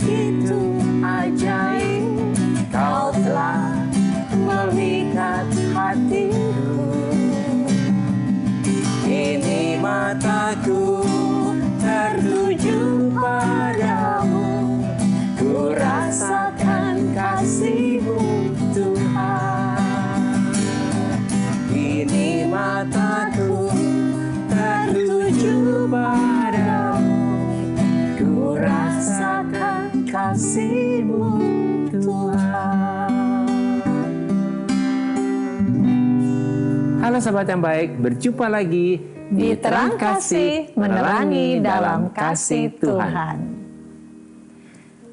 begitu ajaib, Kau telah memikat hatiku. Kini mataku tertuju padamu, ku rasakan kasih-Mu Tuhan. Kini mataku tertuju padamu, ku rasakan kasih-Mu Tuhan. Halo sahabat yang baik, berjumpa lagi Di Terang Kasih, menerangi dalam kasih Tuhan.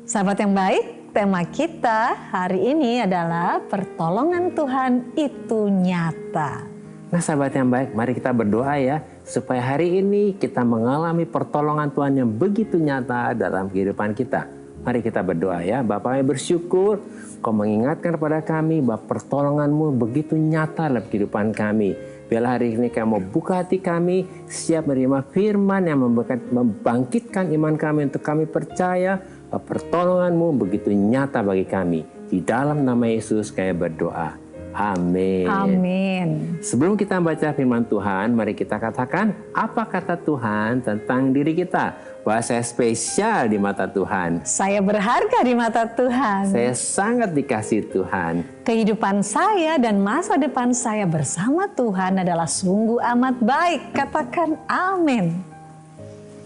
Sahabat yang baik, tema kita hari ini adalah pertolongan Tuhan itu nyata. Nah sahabat yang baik, mari kita berdoa ya, supaya hari ini kita mengalami pertolongan Tuhan yang begitu nyata dalam kehidupan kita. Mari kita berdoa ya. Bapa, kami bersyukur Kau mengingatkan kepada kami bahwa pertolongan-Mu begitu nyata dalam kehidupan kami. Biarlah hari ini kami mau buka hati kami, siap menerima firman yang membangkitkan iman kami untuk kami percaya bahwa pertolongan-Mu begitu nyata bagi kami. Di dalam nama Yesus kami berdoa. Amin. Amin. Sebelum kita membaca firman Tuhan, mari kita katakan apa kata Tuhan tentang diri kita. Bahwa saya spesial di mata Tuhan. Saya berharga di mata Tuhan. Saya sangat dikasihi Tuhan. Kehidupan saya dan masa depan saya bersama Tuhan adalah sungguh amat baik. Katakan amin.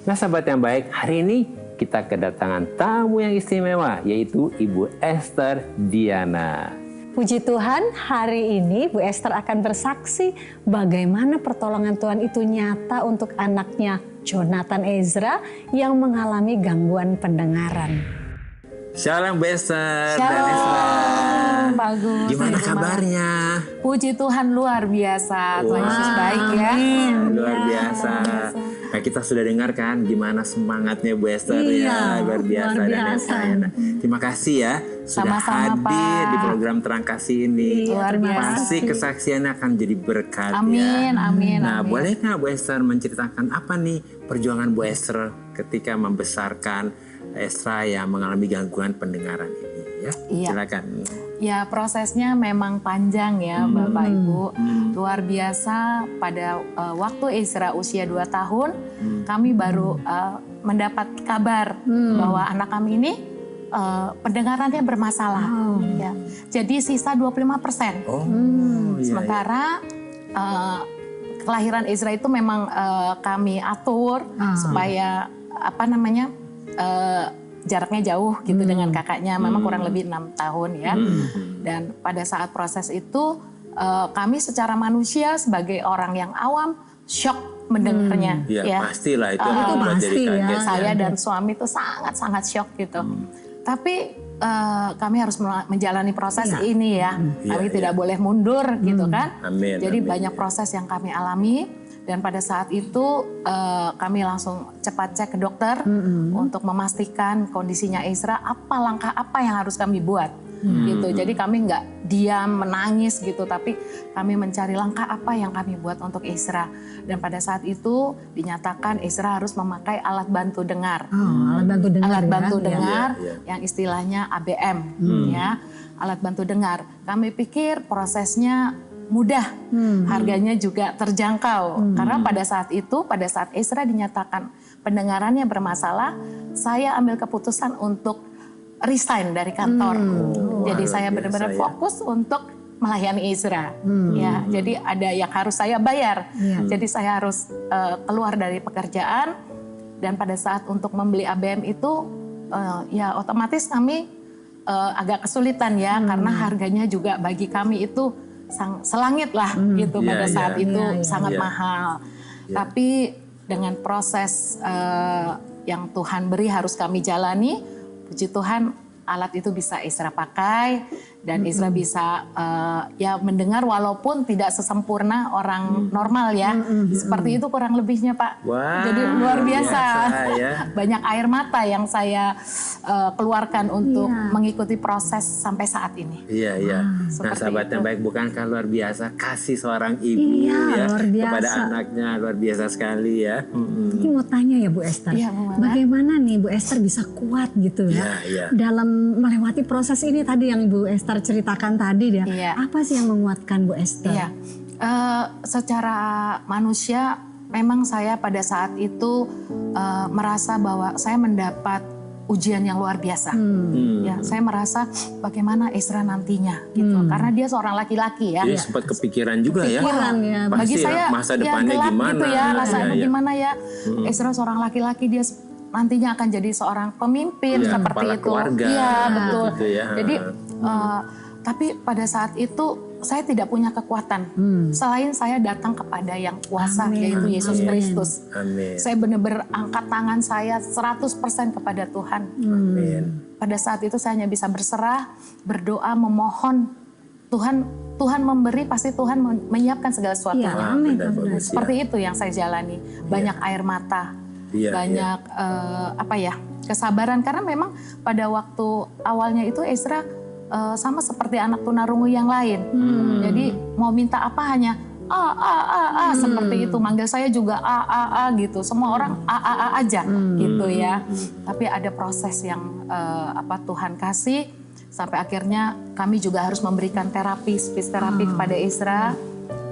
Nah sahabat yang baik, hari ini kita kedatangan tamu yang istimewa, yaitu Ibu Esther Diana. Puji Tuhan, hari ini Bu Esther akan bersaksi bagaimana pertolongan Tuhan itu nyata untuk anaknya Jonathan Ezra yang mengalami gangguan pendengaran. Shalom Bu Esther Shalom. dan Ezra. Bagus. Gimana kabarnya? Puji Tuhan luar biasa. Tuhan Yesus baik ya. Luar biasa. Nah, kita sudah dengar kan gimana semangatnya Bu Esther ya, luar biasa. luar Dan biasa. Esther. Nah, terima kasih ya sudah Sama-sama, hadir Pak. di program Terang Kasih ini. Luar biasa. Pasti kesaksiannya akan jadi berkat Amin, ya. amin, Nah, amin. boleh nggak Bu Esther menceritakan apa nih perjuangan Bu Esther ketika membesarkan Ezra yang mengalami gangguan pendengaran ini ya? Iya. Silakan. Ya prosesnya memang panjang ya Bapak Ibu. Luar biasa pada waktu Ezra usia 2 tahun kami baru mendapat kabar bahwa anak kami ini pendengarannya bermasalah. Ya. Jadi sisa 25%. Oh, iya, Sementara kelahiran Ezra itu memang kami atur supaya jaraknya jauh gitu dengan kakaknya, memang kurang lebih 6 tahun ya. Dan pada saat proses itu kami secara manusia sebagai orang yang awam shock mendengarnya. Ya, Ya. pastilah itu Itu membuat pasti jadi ya. kaget. Saya dan suami itu sangat shock gitu. Tapi kami harus menjalani proses ini ya. Kami tidak boleh mundur gitu kan. Amin, Jadi amin. banyak proses yang kami alami. Dan pada saat itu kami langsung cepat cek ke dokter untuk memastikan kondisinya Ezra, apa langkah apa yang harus kami buat gitu. Jadi kami nggak diam menangis gitu, tapi kami mencari langkah apa yang kami buat untuk Ezra. Dan pada saat itu dinyatakan Ezra harus memakai alat bantu dengar. Alat bantu dengar. Alat bantu ya? dengar Iya. yang istilahnya ABM ya, alat bantu dengar. Kami pikir prosesnya mudah, harganya juga terjangkau. Karena pada saat Ezra dinyatakan pendengarannya bermasalah, saya ambil keputusan untuk resign dari kantor. Jadi luar saya biasa benar-benar ya. fokus untuk melayani Ezra. Ya, jadi ada yang harus saya bayar. Jadi saya harus keluar dari pekerjaan, dan pada saat untuk membeli ABM itu ya otomatis kami agak kesulitan ya, karena harganya juga bagi kami itu selangit lah gitu pada saat itu sangat mahal. Tapi dengan proses yang Tuhan beri harus kami jalani, puji Tuhan alat itu bisa Ezra pakai dan Ezra bisa ya mendengar walaupun tidak sesempurna orang normal ya. Seperti itu kurang lebihnya Pak. Wah, Jadi luar biasa. ya. banyak air mata yang saya keluarkan untuk mengikuti proses sampai saat ini. Iya, iya. Nah, seperti sahabat yang itu. baik, bukankah luar biasa kasih seorang ibu ya luar biasa. kepada anaknya, luar biasa sekali ya. Ini mau tanya ya Bu Esther, Iya, Bu Mala. bagaimana nih Bu Esther bisa kuat gitu ya Iya, iya. dalam melewati proses ini tadi yang Bu Esther ceritakan tadi ya. Iya. Apa sih yang menguatkan Bu Esther? Iya, secara manusia memang saya pada saat itu merasa bahwa saya mendapat ujian yang luar biasa. Ya, saya merasa bagaimana Ezra nantinya gitu, karena dia seorang laki-laki ya. Jadi sempat kepikiran juga Kepikiran ya. Pasti Bagi saya masa ya depannya gelap gimana gitu ya, rasanya Iya. gimana ya. Ezra seorang laki-laki, dia nantinya akan jadi seorang pemimpin Iya, seperti kepala itu. keluarga, Iya, betul. gitu ya. Jadi tapi pada saat itu saya tidak punya kekuatan selain saya datang kepada yang kuasa, yaitu Yesus Kristus. Amin. Saya benar-benar angkat tangan saya 100% kepada Tuhan. Amin. Pada saat itu saya hanya bisa berserah, berdoa, memohon. Tuhan memberi, pasti Tuhan menyiapkan segala sesuatu. Iya, Wah, amin. benar, bagus, ya. Seperti itu yang saya jalani. Banyak air mata, Iya, banyak kesabaran. Karena memang pada waktu awalnya itu Ezra sama seperti anak tunarungu yang lain. Jadi mau minta apa hanya seperti itu. Manggil saya juga gitu. Semua orang aja gitu ya. Tapi ada proses yang Tuhan kasih sampai akhirnya kami juga harus memberikan terapi, speech terapi kepada Ezra.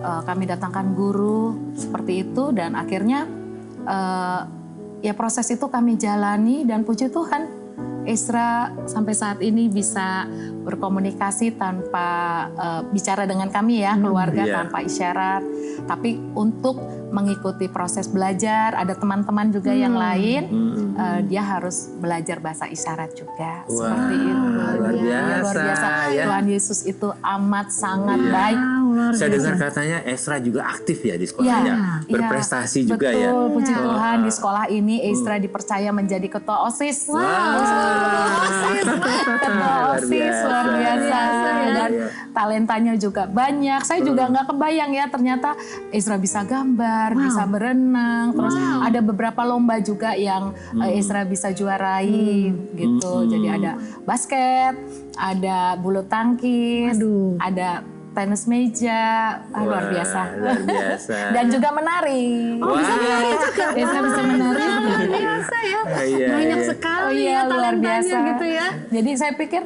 Kami datangkan guru seperti itu dan akhirnya ya proses itu kami jalani dan puji Tuhan. Ezra sampai saat ini bisa berkomunikasi tanpa bicara dengan kami ya, keluarga tanpa isyarat. Tapi untuk mengikuti proses belajar, ada teman-teman juga yang lain, dia harus belajar bahasa isyarat juga. Seperti itu. Luar biasa, ya. Tuhan Yesus itu amat sangat baik. Saya dengar katanya Ezra juga aktif ya di sekolahnya, berprestasi juga ya. Betul, puji Tuhan di sekolah ini Ezra dipercaya menjadi ketua OSIS. Ketua OSIS luar biasa dan talentanya juga banyak. Saya juga nggak kebayang ya ternyata Ezra bisa gambar, bisa berenang, terus ada beberapa lomba juga yang Ezra bisa juarai gitu. Jadi ada basket, ada bulu tangkis, ada tenis meja, luar biasa. Luar biasa. Dan juga menari. Bisa menari juga. Ezra bisa menari. Luar biasa ya. Iya, Banyak iya. sekali ya luar talentanya biasa gitu ya. Jadi saya pikir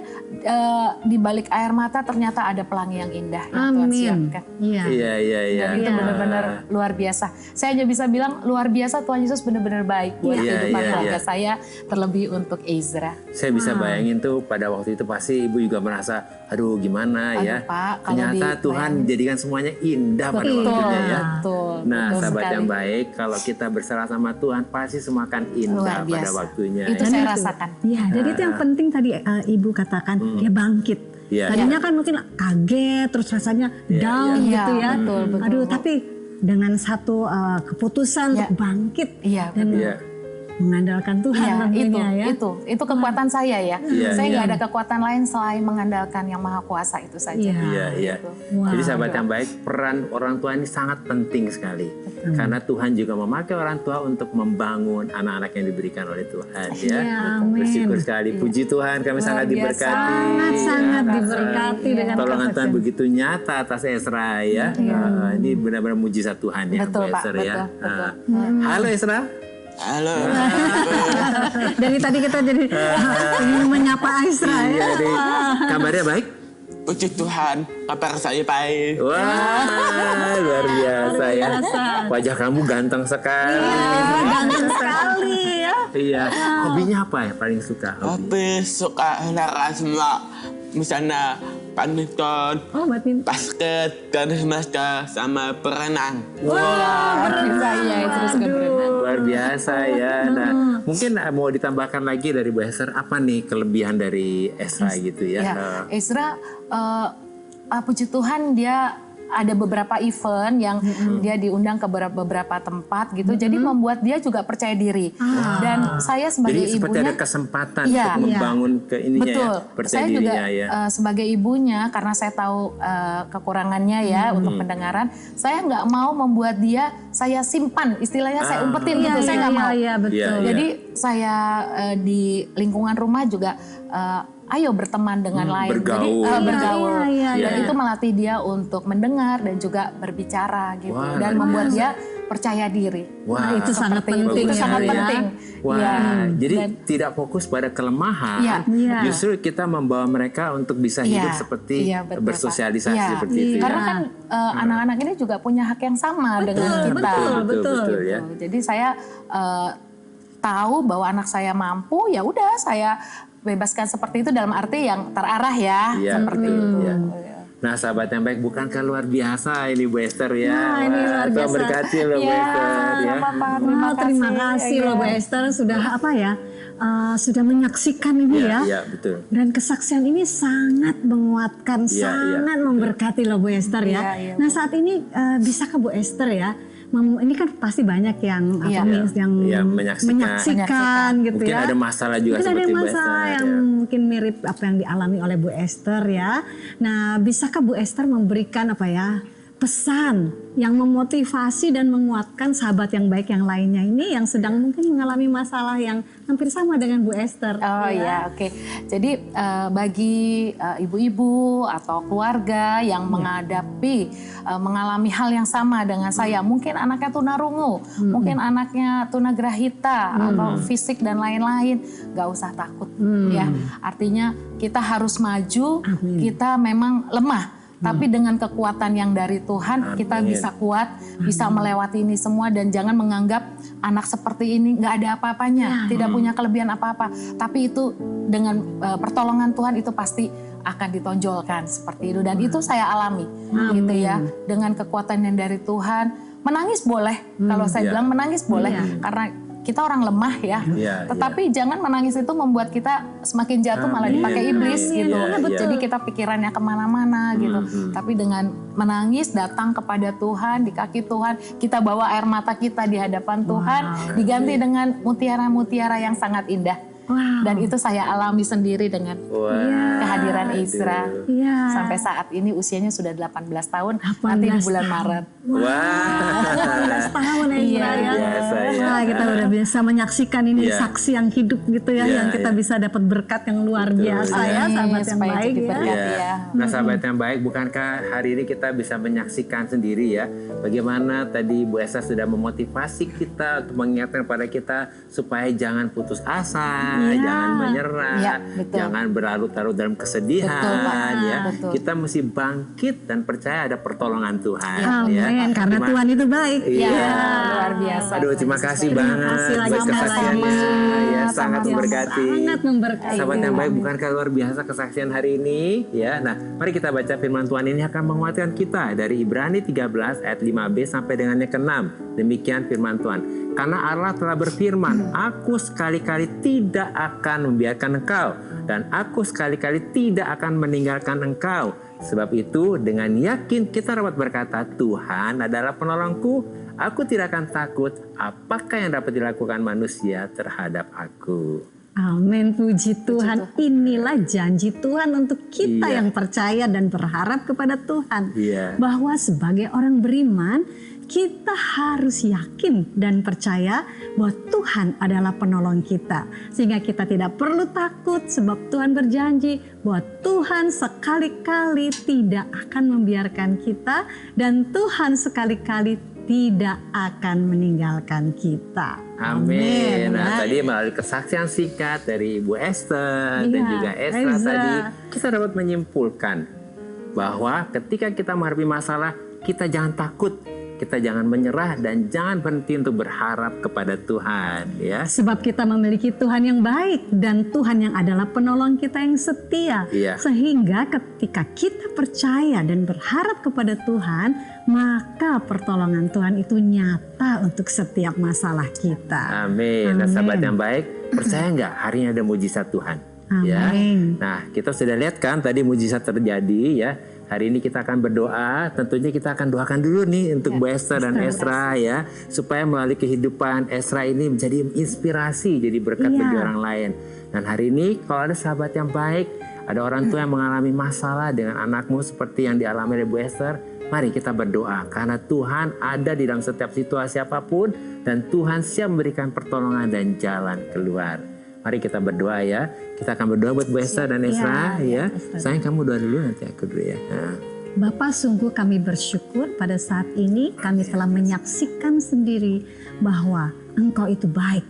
di balik air mata ternyata ada pelangi yang indah yang Tuhan Amin. siapkan. Iya. Iya. Dan itu benar-benar luar biasa. Saya hanya bisa bilang luar biasa, Tuhan Yesus benar-benar baik buat kehidupan keluarga saya, terlebih untuk Ezra. Saya bisa bayangin tuh pada waktu itu pasti ibu juga merasa, aduh gimana ya. Pak, kalau Ternyata Tuhan menjadikan semuanya indah pada waktunya ya. Betul. Nah, betul sahabat sekali. yang baik, kalau kita berserah sama Tuhan pasti semua akan indah Luar pada biasa. waktunya. Itu ya. saya rasakan. Iya, jadi itu yang penting tadi Ibu katakan dia bangkit. Iya. Tadinya kan mungkin kaget terus rasanya down iya. gitu ya. Betul, betul. Aduh, tapi dengan satu keputusan untuk bangkit Iya, dan Iya. mengandalkan Tuhan Iya, tentunya ya. itu kekuatan saya ya. Iya, Saya nggak iya. ada kekuatan lain selain mengandalkan yang Maha Kuasa itu saja. Iya. Iya, iya. Wow. Jadi sahabat yang baik, peran orang tua ini sangat penting sekali. Karena Tuhan juga memakai orang tua untuk membangun anak-anak yang diberikan oleh Tuhan ya. Iya, amin. Bersyukur sekali. Puji Tuhan, kami sangat biasa. diberkati. Sangat Ya, diberkati dengan pertolongan Tuhan kesaksian. begitu nyata atas Ezra ya. Ini benar-benar mujizat Tuhan ya, Betul, Bu Pak, Esther ya. betul. Halo Ezra. Halo. Dari tadi kita jadi ingin menyapa Aisra ya. Iya, deh. Kabarnya baik? Puji Tuhan, kabar saya baik. Wah, luar biasa ya. Wajah kamu ganteng sekali. Ganteng sekali ya. Iya. Hobinya apa ya paling suka? Tapi suka olahraga semua. Misalnya badminton, Badminton. basket, tenis meja, sama berenang. Saya terus ke berenang. Luar biasa ya. Nah, mungkin mau ditambahkan lagi dari Bu Esther, apa nih kelebihan dari Ezra gitu ya? Ya, Ezra, puji Tuhan dia ada beberapa event yang dia diundang ke beberapa tempat gitu. Jadi membuat dia juga percaya diri. Dan saya sebagai Jadi seperti ibunya, ada kesempatan Iya. untuk membangun ke ininya betul. ya, percaya Saya juga dirinya ya. sebagai ibunya, karena saya tahu kekurangannya ya untuk pendengaran, saya nggak mau membuat dia saya simpan, istilahnya saya umpetin gitu. Saya nggak mau. Iya, betul. Iya, iya. Jadi saya di lingkungan rumah juga ayo berteman dengan lain. Jadi bergaul. bergaul. Iya, Dan iya. itu melatih dia untuk mendengar dan juga berbicara gitu. Wah, Dan luar membuat dia percaya diri. Wah, itu sangat Seperti penting Itu ya, sangat ya. penting. Wah, Iya. jadi Dan- tidak fokus pada kelemahan, Iya. Iya. justru kita membawa mereka untuk bisa hidup Iya. seperti Iya, betul, Pak. bersosialisasi Iya. seperti itu. Karena Ya. kan anak-anak ini juga punya hak yang sama dengan kita. betul ya. Jadi saya tahu bahwa anak saya mampu, ya udah saya bebaskan seperti itu dalam arti yang terarah ya, Iya, seperti betul, itu. iya. Nah, sahabat yang baik, bukankah luar biasa ini Bu Esther ya? Wah, ini luar Tuhan biasa. berkati loh Bu Ya, Esther ya. sama Pak. Terima kasih loh Bu Esther sudah apa ya? Sudah menyaksikan ini Iya, ya. iya, betul. Dan kesaksian ini sangat menguatkan, Iya, sangat memberkati loh Bu Esther ya. Iya, iya, Nah saat ini bisakah Bu Esther ya? Ini kan pasti banyak yang Iya. yang Iya, menyaksikan. gitu Mungkin ya. ada masalah juga Mungkin ada seperti Bu masalah Esther, yang ya. mungkin mirip apa yang dialami oleh Bu Esther ya. Nah, bisakah Bu Esther memberikan apa ya? Pesan yang memotivasi dan menguatkan sahabat yang baik yang lainnya ini yang sedang mungkin mengalami masalah yang hampir sama dengan Bu Esther. Oh ya, oke. Jadi bagi ibu-ibu atau keluarga yang menghadapi, mengalami hal yang sama dengan saya, mungkin anaknya tunarungu, mungkin anaknya tunagrahita atau fisik dan lain-lain, nggak usah takut ya. Artinya kita harus maju, kita memang lemah. Tapi dengan kekuatan yang dari Tuhan kita bisa kuat, bisa melewati ini semua dan jangan menganggap anak seperti ini nggak ada apa-apanya, tidak punya kelebihan apa-apa. Tapi itu dengan pertolongan Tuhan itu pasti akan ditonjolkan seperti itu dan itu saya alami gitu ya. Dengan kekuatan yang dari Tuhan, menangis boleh. Kalau saya bilang menangis boleh karena kita orang lemah ya, Iya, tetapi jangan menangis itu membuat kita semakin jatuh malah dipakai iblis gitu. Iya, iya. Jadi kita pikirannya kemana-mana gitu. Tapi dengan menangis datang kepada Tuhan, di kaki Tuhan, kita bawa air mata kita di hadapan Tuhan, diganti dengan mutiara-mutiara yang sangat indah. Dan itu saya alami sendiri dengan kehadiran Ezra. Iya. Sampai saat ini usianya sudah 18 tahun, nanti di bulan Maret. Wah. 18 tahun Ezra ya. Biasa ya. Wah, kita udah biasa menyaksikan ini Iya. saksi yang hidup gitu ya, Iya, yang kita iya. bisa dapat berkat yang luar biasa ya, Amin, sahabat yang supaya baik jadi ya. berkat. Iya. Nah, sahabat yang baik, bukankah hari ini kita bisa menyaksikan sendiri ya bagaimana tadi Bu Esa sudah memotivasi kita untuk mengingatkan pada kita supaya jangan putus asa, jangan menyerah, Iya, betul. jangan berlarut-larut dalam kesedihan Betul, Pak. ya. Betul. Kita mesti bangkit dan percaya ada pertolongan Tuhan ya. Amin, karena Terima- Tuhan itu baik. Iya. Luar biasa. Aduh, terima kasih Terima banget kasih lagi buat kesaksiannya ya, sangat Sama-sama. memberkati. Sangat memberkati. Sahabat yang baik, bukankah luar biasa kesaksian hari ini ya. Nah, mari kita baca firman Tuhan ini akan menguatkan kita dari Ibrani 13 ayat 5b sampai dengan yang ke-6. Demikian firman Tuhan. Karena Allah telah berfirman, aku sekali-kali tidak akan membiarkan engkau dan aku sekali-kali tidak akan meninggalkan engkau. Sebab itu dengan yakin kita dapat berkata, Tuhan adalah penolongku, aku tidak akan takut apakah yang dapat dilakukan manusia terhadap aku. Amin, puji Tuhan. Inilah janji Tuhan untuk kita Iya. yang percaya dan berharap kepada Tuhan. Iya. Bahwa sebagai orang beriman, kita harus yakin dan percaya bahwa Tuhan adalah penolong kita. Sehingga kita tidak perlu takut sebab Tuhan berjanji bahwa Tuhan sekali-kali tidak akan membiarkan kita dan Tuhan sekali-kali tidak akan meninggalkan kita. Amin. Nah, Ya. tadi melalui kesaksian singkat dari Ibu Esther dan Iya, juga Ezra Ezra. tadi, kita dapat menyimpulkan bahwa ketika kita menghadapi masalah, kita jangan takut, kita jangan menyerah dan jangan berhenti untuk berharap kepada Tuhan, ya. Sebab kita memiliki Tuhan yang baik dan Tuhan yang adalah penolong kita yang setia. Iya. Sehingga ketika kita percaya dan berharap kepada Tuhan, maka pertolongan Tuhan itu nyata untuk setiap masalah kita. Amin. Nah, Amin. sahabat yang baik, percaya nggak hari ini ada mujizat Tuhan? Ya. Amin. Nah, kita sudah lihat kan tadi mujizat terjadi ya. Hari ini kita akan berdoa, tentunya kita akan doakan dulu nih untuk Bu Esther dan Esra ya, supaya melalui kehidupan Esra ini menjadi inspirasi, jadi berkat bagi orang lain. Dan hari ini kalau ada sahabat yang baik, ada orang tua yang mengalami masalah dengan anakmu seperti yang dialami oleh Bu Esther, mari kita berdoa karena Tuhan ada di dalam setiap situasi apapun dan Tuhan siap memberikan pertolongan dan jalan keluar. Mari kita berdoa ya. Kita akan berdoa buat Bu Esther dan Esra ya. Sayang kamu doa dulu, nanti aku dulu ya. Bapa, sungguh kami bersyukur pada saat ini kami telah menyaksikan sendiri bahwa Engkau itu baik.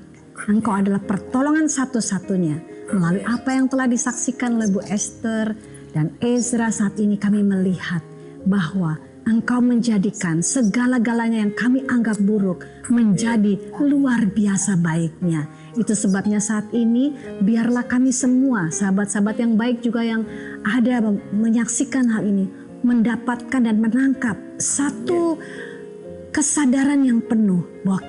Engkau adalah pertolongan satu-satunya. Melalui apa yang telah disaksikan oleh Bu Esther dan Ezra, saat ini kami melihat bahwa Engkau menjadikan segala-galanya yang kami anggap buruk menjadi luar biasa baiknya. Itu sebabnya saat ini biarlah kami semua, sahabat-sahabat yang baik juga yang ada menyaksikan hal ini, mendapatkan dan menangkap satu kesadaran yang penuh bahwa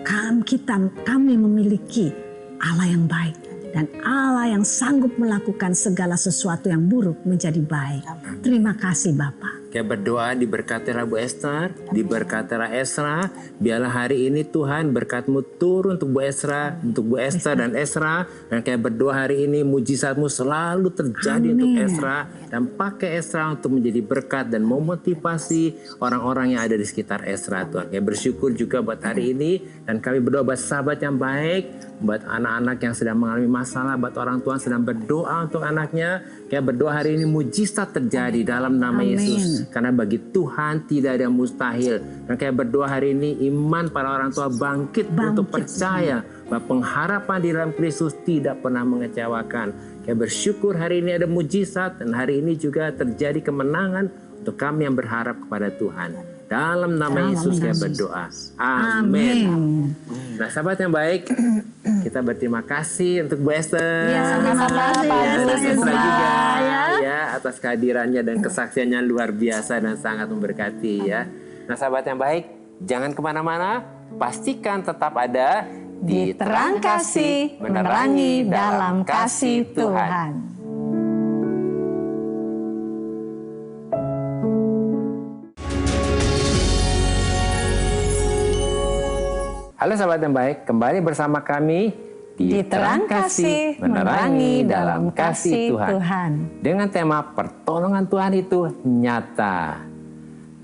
kami memiliki Allah yang baik. Dan Allah yang sanggup melakukan segala sesuatu yang buruk menjadi baik. Terima kasih Bapak. Kayak berdoa diberkatilah Bu Esther, diberkatilah Esra. Biarlah hari ini Tuhan berkat-Mu turun untuk Bu Esra, untuk Bu Esther dan Esra. Dan kayak berdoa hari ini mujizat-Mu selalu terjadi untuk Esra. Dan pakai Esra untuk menjadi berkat dan memotivasi orang-orang yang ada di sekitar Esra Tuhan. Kayak bersyukur juga buat hari ini. Dan kami berdoa buat sahabat yang baik, buat anak-anak yang sedang mengalami masalah, buat orang tua yang sedang berdoa untuk anaknya. Kayak berdoa hari ini mujizat terjadi dalam nama Yesus. Karena bagi Tuhan tidak ada yang mustahil. Dan kayak berdoa hari ini iman para orang tua bangkit untuk percaya bahwa pengharapan di dalam Kristus tidak pernah mengecewakan. Kayak bersyukur hari ini ada mujizat dan hari ini juga terjadi kemenangan untuk kami yang berharap kepada Tuhan. Dalam nama Yesus saya berdoa. Amin. Nah sahabat yang baik, kita berterima kasih untuk Bu Esther. Sama-sama Pak Esra juga ya atas kehadirannya dan kesaksiannya luar biasa dan sangat memberkati ya. Nah sahabat yang baik, jangan kemana-mana, pastikan tetap ada Di Terang Kasih, menerangi dalam kasih Tuhan. Halo sahabat yang baik, kembali bersama kami Di Terang Kasih, menerangi dalam kasih Tuhan. Dengan tema pertolongan Tuhan itu nyata.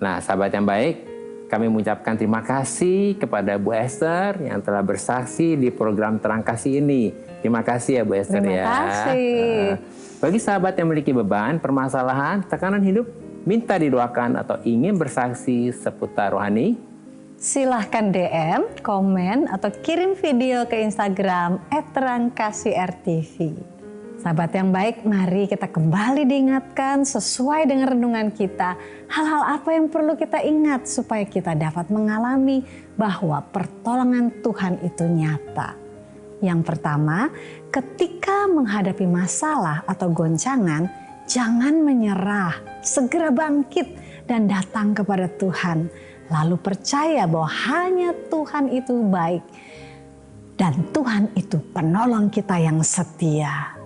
Nah sahabat yang baik, kami mengucapkan terima kasih kepada Bu Esther yang telah bersaksi di program Terang Kasih ini. Terima kasih ya Bu Esther ya. Terima kasih. Bagi sahabat yang memiliki beban, permasalahan, tekanan hidup, minta didoakan atau ingin bersaksi seputar rohani, Silahkan DM, komen, atau kirim video ke Instagram @terangkasih_rtv. Sahabat yang baik, mari kita kembali diingatkan sesuai dengan renungan kita. Hal-hal apa yang perlu kita ingat supaya kita dapat mengalami bahwa pertolongan Tuhan itu nyata. Yang pertama, ketika menghadapi masalah atau goncangan, jangan menyerah, segera bangkit dan datang kepada Tuhan. Lalu percaya bahwa hanya Tuhan itu baik dan Tuhan itu penolong kita yang setia.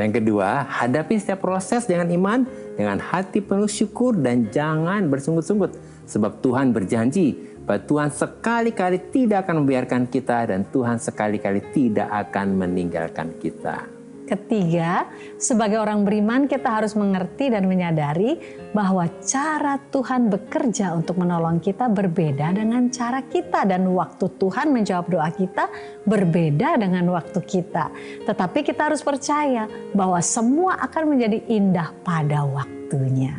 Yang kedua, hadapi setiap proses dengan iman, dengan hati penuh syukur dan jangan bersungut-sungut. Sebab Tuhan berjanji bahwa Tuhan sekali-kali tidak akan membiarkan kita dan Tuhan sekali-kali tidak akan meninggalkan kita. Ketiga, sebagai orang beriman kita harus mengerti dan menyadari bahwa cara Tuhan bekerja untuk menolong kita berbeda dengan cara kita. Dan waktu Tuhan menjawab doa kita berbeda dengan waktu kita. Tetapi kita harus percaya bahwa semua akan menjadi indah pada waktunya.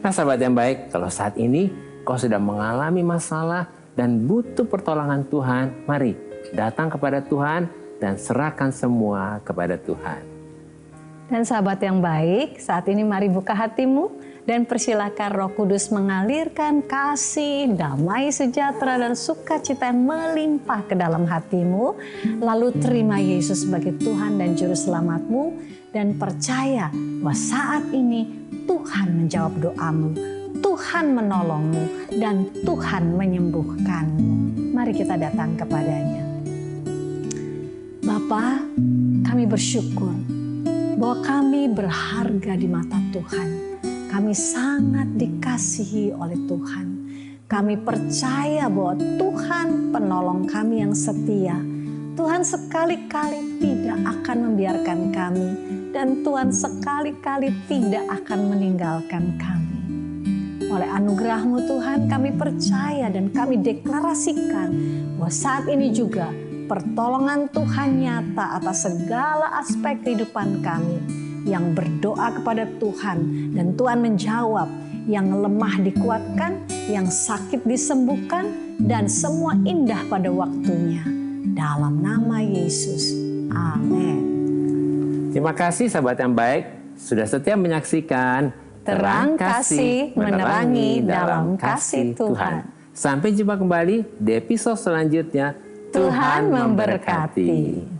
Nah sahabat yang baik, kalau saat ini kau sedang mengalami masalah dan butuh pertolongan Tuhan, mari datang kepada Tuhan dan serahkan semua kepada Tuhan. Dan sahabat yang baik, saat ini mari buka hatimu dan persilakan Roh Kudus mengalirkan kasih, damai, sejahtera, dan sukacita yang melimpah ke dalam hatimu. Lalu terima Yesus sebagai Tuhan dan Juru Selamatmu dan percaya bahwa saat ini Tuhan menjawab doamu, Tuhan menolongmu, dan Tuhan menyembuhkanmu. Mari kita datang kepadanya. Bapa, kami bersyukur bahwa kami berharga di mata Tuhan. kami sangat dikasihi oleh Tuhan. Kami percaya bahwa Tuhan penolong kami yang setia. Tuhan sekali-kali tidak akan membiarkan kami, dan Tuhan sekali-kali tidak akan meninggalkan kami. Oleh anugerah-Mu Tuhan, kami percaya dan kami deklarasikan bahwa saat ini juga pertolongan Tuhan nyata atas segala aspek kehidupan kami. Yang berdoa kepada Tuhan dan Tuhan menjawab, yang lemah dikuatkan, yang sakit disembuhkan, dan semua indah pada waktunya. Dalam nama Yesus, amin. Terima kasih sahabat yang baik, sudah setia menyaksikan Terang Kasih Menerangi Dalam Kasih Tuhan. Sampai jumpa kembali di episode selanjutnya. Tuhan memberkati.